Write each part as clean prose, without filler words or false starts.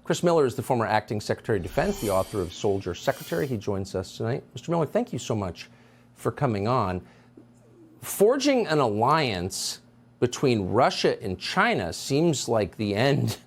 Chris Miller is the former acting Secretary of Defense, the author of Soldier Secretary. He joins us tonight. Mr. Miller, thank you so much for coming on. Forging an alliance between Russia and China seems like the end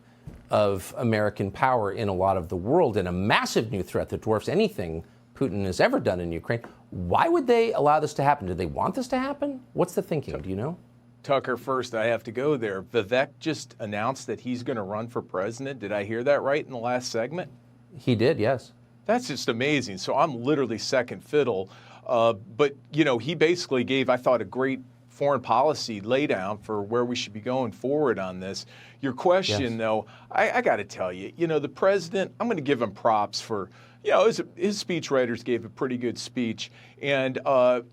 of American power in a lot of the world, and a massive new threat that dwarfs anything Putin has ever done in Ukraine. Why would they allow this to happen? Do they want this to happen? What's the thinking? Do you know? Tucker, first, I have to go there. Vivek just announced that he's going to run for president. Did I hear that right in the last segment? He did, yes. That's just amazing. So I'm literally second fiddle. But, you know, he basically gave, I thought, a great foreign policy laydown for where we should be going forward on this. Your question, though, I got to tell you, you know, the president, I'm going to give him props for, you know, his speechwriters gave a pretty good speech. And,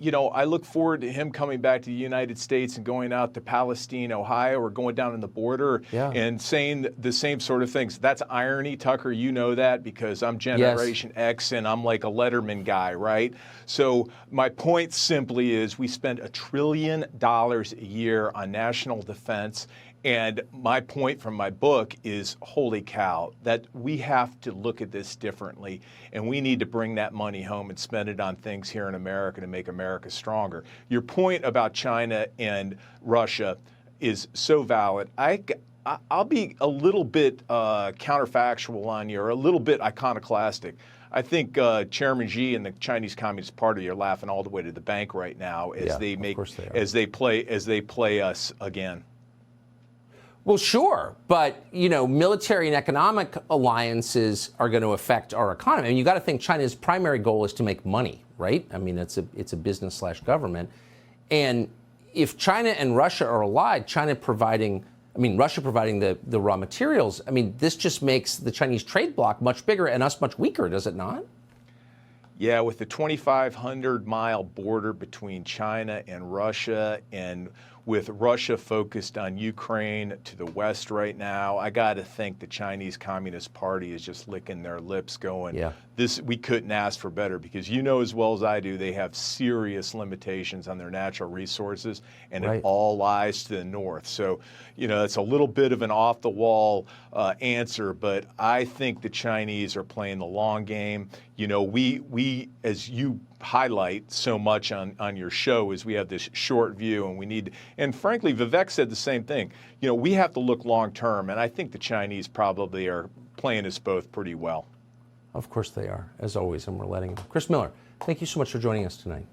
you know, I look forward to him coming back to the United States and going out to Palestine, Ohio, or going down on the border and saying the same sort of things. That's irony, Tucker. You know that because I'm Generation X and I'm like a Letterman guy, right? So my point simply is we spend $1 trillion a year on national defense. And my point from my book is, holy cow, that we have to look at this differently, and we need to bring that money home and spend it on things here in America to make America stronger. Your point about China and Russia is so valid. I'll be a little bit counterfactual on you, or a little bit iconoclastic. I think Chairman Xi and the Chinese Communist Party are laughing all the way to the bank right now as they play us again. Well, sure, but, you know, military and economic alliances are going to affect our economy. I mean, you got to think China's primary goal is to make money, right? I mean, it's a business/government. And if China and Russia are allied, Russia providing the raw materials, I mean, this just makes the Chinese trade bloc much bigger and us much weaker, does it not? Yeah, with the 2,500-mile border between China and Russia, and with Russia focused on Ukraine to the west right now, I got to think the Chinese Communist Party is just licking their lips going, we couldn't ask for better, because you know as well as I do, they have serious limitations on their natural resources, and it all lies to the north. So, you know, it's a little bit of an off-the-wall answer, but I think the Chinese are playing the long game. You know, we as you highlight so much on your show, is we have this short view, and we need, and frankly, Vivek said the same thing. You know, we have to look long term, and I think the Chinese probably are playing us both pretty well. Of course they are, as always, and we're letting them. Chris Miller, thank you so much for joining us tonight.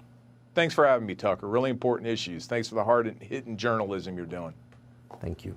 Thanks for having me, Tucker. Really important issues. Thanks for the hard-hitting journalism you're doing. Thank you.